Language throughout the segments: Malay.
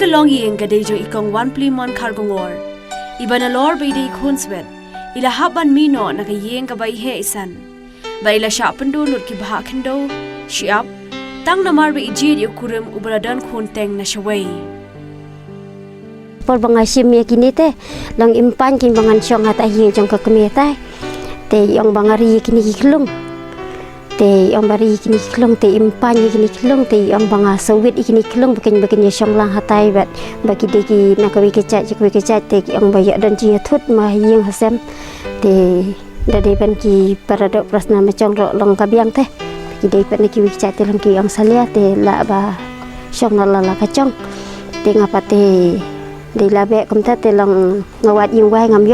ka long yeng ka dejo ikong 1 plimon kargongor. Iba na lor bay day kunswet. Ila haban mino na ka yeng ka bay he isan. Ba ila siya pendulur ki baha kendo. Siap. Tang namar bay ijid yukurim ubaladan kunteng na syaway. Por banga simya kini te lang impan kin bangan syong hata yeng jong ka kemeta. Te yang bangari kini kiklung. Te yang bari kini kelong te impan kini kelong te yang banga sawit kini kelong bakin syong lang hatai bat bagi deki nakawi kecat te yang bayak dan jinya thut ma yeng hasem te dade ban ki paradok prasna macong ro long kabiang te bagi dei pat neki kecat te lang ki yang salia te la ba syong la kacong te ngapa te dei labe kum ta te lang ngawat yeng wai ngam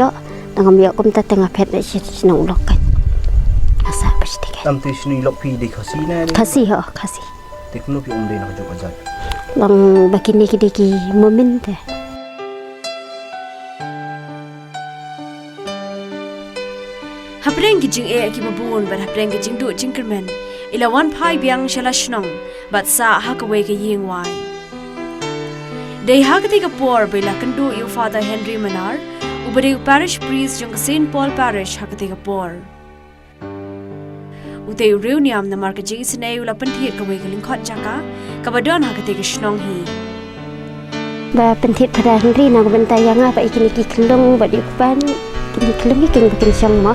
yo kum ta te ngapet ne sinong lok kan asa pasti Tamte sini lok pi de khasi na ni. Khasi ho, khasi. Tekno pi umre na jo ajat. Lang bakini kidiki moment te. Hapreng gijing ki babun but hapreng gijing du jinkermen. Ila wan pai biang shalashnong but sa hakaway ka ying wai. Day hakati ka por bila kandu yu Father Henry Manar ubade parish priest yung St. Paul Parish hakati ka por. Utay reuniam na marka jing sinay ula pentit kaway kalingkot jaka kabadon hakati ka shnong hi. Ba pentit pada Henry na kubentay nga pa ikini kiklong ba di pan kini klong iking bakin siyang mo.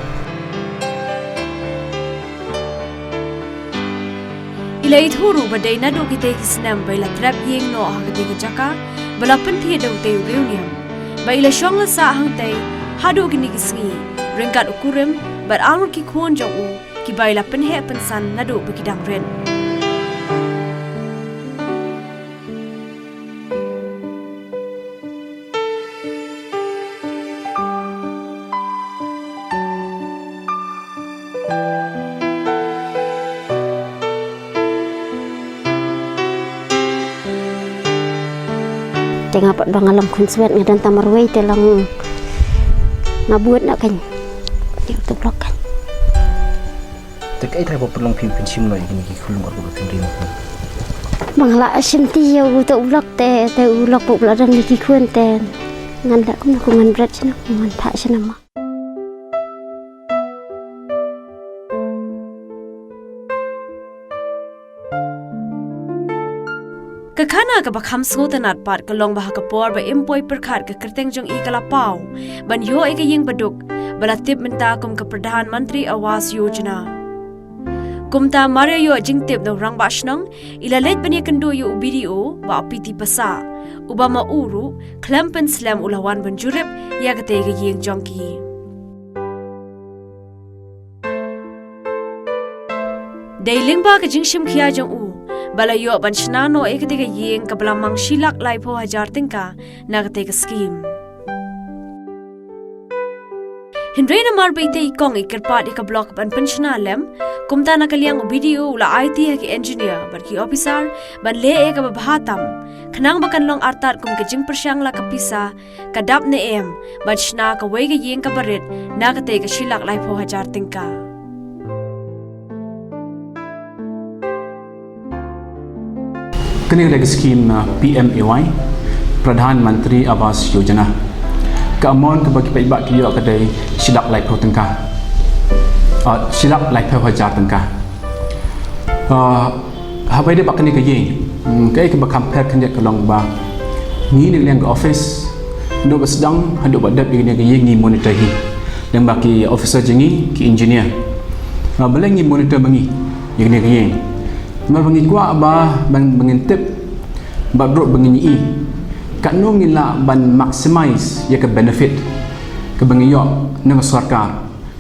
Ila ithuru baday na do kitay kisnam ba ila trap ying no hakati ka jaka bala pentit daw utay reuniam ba ila syong la sa hangtay hado kini kisngi ringkat ukurim but angur ki kuon jong u kibai la penhe pensan nadu bekidang ren. Tengah pat bangalam kunswet ngadan tamarway telang ngabuat nak kan. Dia tu blok kan. Tek ai thai bo perlong pin sim noi kini ki khulung argo tin rim. Mangala asim ti yo tu blok te ulok bu bladan ki khuen te ngan la kum ku ngan brat chana ngan pha chana ma. Kakana ka bakham sutanat pat kalong bah ka por ba employ perkhat ka kerteng jong I kala pau ban yo ai ka ying baduk bala tip minta kum ka pradhan mantri awas yojana kumta mare yo jingtip no rang bashnang ilalet bani kandu yo video ba piti pasa ubama uru klampen slam ulawan banjurip ya kate ga yeng jongki dailing ba ka jingshim khia jong u bala yo banchna no ekate ga yeng ka bala mang shilak lai pho hajar tingka na kate ga scheme Hindrena marbite ikong ikerpat ika blok ban pensiona lem kumta nakaliang video ula IT ki engineer barki officer ban le e ka bahatam khnang bakan long artat kum ke jing persyang la kapisa kadap ne em ban shna ka wei ga yeng ka barit na ka te ka shilak lai pho hajar tingka kini leg scheme PMAY Pradhan Mantri Awas Yojana keamon ke bagi pebak kiyo kedai silap lai pro tengkah silap lai pro hajar tengkah habai dia bakani ke yeng kai ke bakam per kenjat kelong ba ni ni yang ke office do sedang hadu badap ini ke yeng ni monitor hi yang baki officer jengi ki engineer beleng ni monitor bangi yang ni ke yeng mar bangi kwa ba ban bangintip ba drop bangi ni kat no ngila ban maximize ya ke benefit ke bangiyok nang sarkar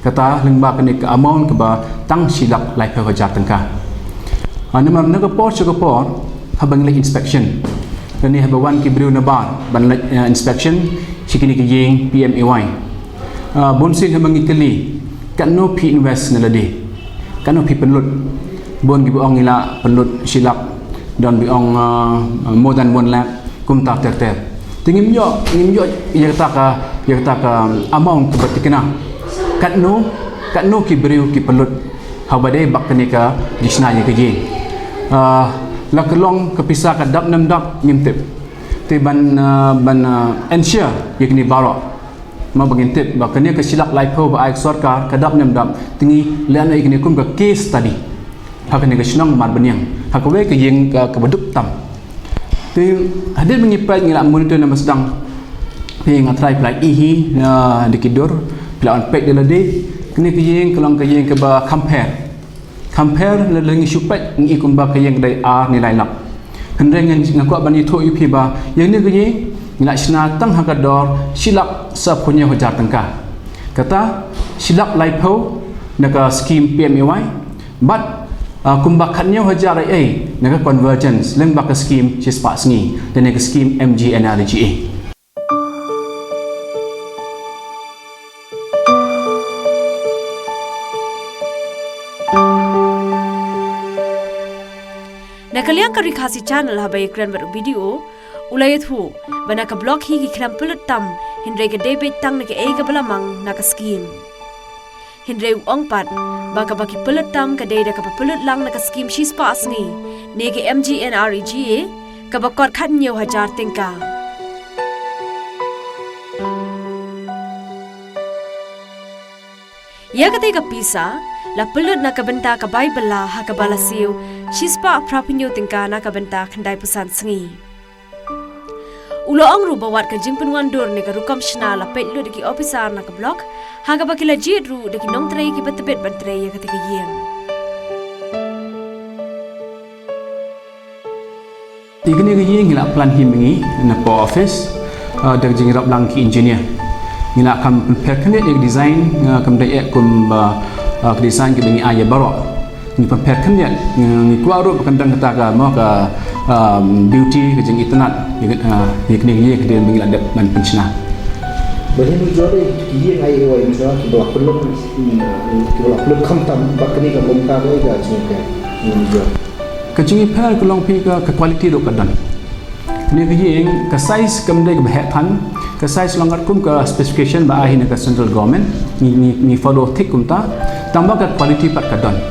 kata lengba kene ke amount ke ba tang silap lai per hajar tengkah namar naga por habang lek inspection dan ni habawan ki beriu nabar ban lek inspection sikini ke yeng PMAY bonsin habang ikeli kat no pi invest na ladi kat no pi penlut bon gi ong ila penlut silap dan bi ong more than 1 lakh kum tak ter tingim yo ya kata ka amount ke batikena kat no ki beriu ki pelut habade bak kenika disna ye ke la kelong kepisah ka dap nam dap ngintip te ban ensure yakni barok ma bagintip ba kene ke silak laipo ba ai sarkar kadap nem dap tingi lan ai kene kum ka case study ha kene ke snang mat beniang ha ka we ke yeng ka beduk tam te hadir mengipai ngila monitor nama sedang pe ngatrai plai ihi dikidur plan pek de lade kene ke yeng kelong ke yeng ke ba compare lengi supat ngi kumba ke yang dai a nilai lap hendreng ngakwa bani tho ipi ba yang ni ke yeng ngila sna tang hakador silap sap punya hajar tangka kata silap laipo naga scheme PMAY but kumba khatnya hajar ai naga convergence leng ba ka scheme chispa sngi dan naga scheme MGNRGA. Nakaliang karikasi channel habai kran baru video ulayat hu bana ka blog hi ki kram pulut tam hindre ke debit tang na ke e ka balamang na ka scheme hindre ong pat baka baki pulut tam ka deda ka pulut lang na ka scheme shis pas ngi ne ke MGNRGA ka bakor khat nyo hajar tingka ya ka pisa la pulut na kabenta ka Bible la ha ka balasiu shispa prapinyo tingka na kabenta khandai pusan sngi ulo ang ru bawat ka jingpun wandur ne ka rukam shna la petlu de ki officer na ka block ha ka bakila jit ru de ki nong trei ki betbet bantre ya ka te yeng igni ke yeng ngila plan himingi na po office de jingrap lang ki engineer ngila kam perfect ne design kam dai kum design ke bengi aya barok ni prepare kan dia ni kuaru kandang kata ka mo ka beauty ke jeng internet ni kini ye ke dia bengi adap man penchna bani nu jore ki ye ai oi misal ki blok peluk kham tam bakni ka bomka ko ga chunka ni jore ke jeng pel ko long pi ka quality do kadan ni ke ye ka size kam dai ka bah than ka size longat kum ka specification ba ahi ka central government ni follow thik kum ta tambah ka quality pat kadan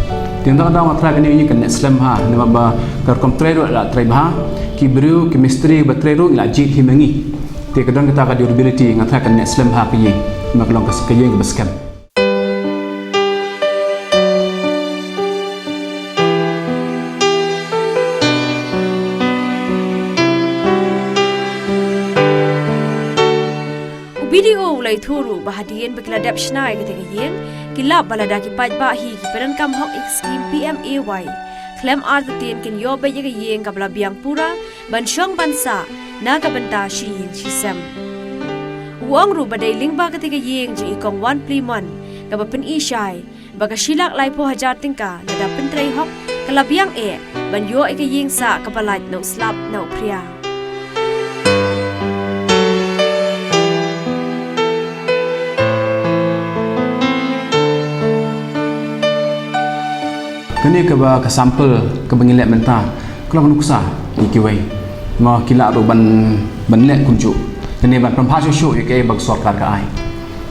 Tiang-tiang dah matrai kini ini kan Islam ha, nama ba kerkom trairu la traibha, kibru, chemistry, batrairu la jit himengi. Tiang kadang kita ka durability ngatrai kan Islam ha kiye, maklong kas kiye ke baskem. video ulai thuru bahadian bekladap shnai ketika yen kilap balada ki pajba hi ki peran kam hok scheme PMAY claim artin kin yo be ye yen kabla biang pura ban shong bansa na ka banta shi yin shi sem wang ru badai ling ba ketika yen ji ikong 1 pliman ka ba pen i shai baga shilak lai po hajar tingka lada pentrei hok kala biang ban yo e ka yen sa ka balat no slap no priya Kini ke ba ke sampel ke bengilek mentah kalau nuksa ikiwai ma kila ro ban let kunju kini ban prampa shu ke bag sarkar ka ai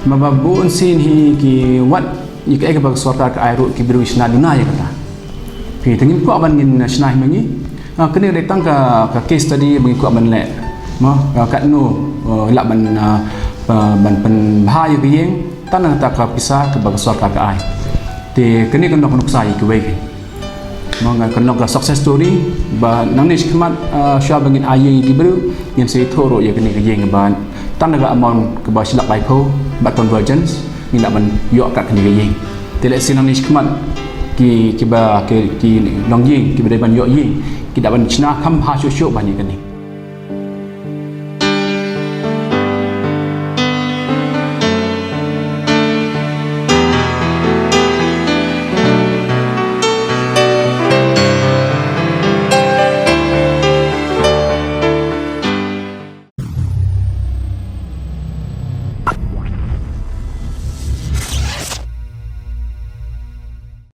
ma ba bun sin hi ki wat ke bag sarkar ka ai ro ki biru isna duna ya kata pi tengin ko ban ngin nasna mengi kini datang ka case tadi bengi ko ban let ma kat nu lak ban pen bahaya ke yeng tanah ta ka pisah ke bag sarkar ka ai te kini kan nak nuksa i kuwai manga kan nak success story ba nang ni khmat sha bangin ayi di beru yang sei thoro ya kini ke yeng ban tan ga amon ke ba silak lai pho ba convergence ni nak ban yo kat kini ke yeng te le sin nang ni khmat ki ba ki long yeng ki ba ban yo yeng ki da ban chna kham ha sho ban ni kani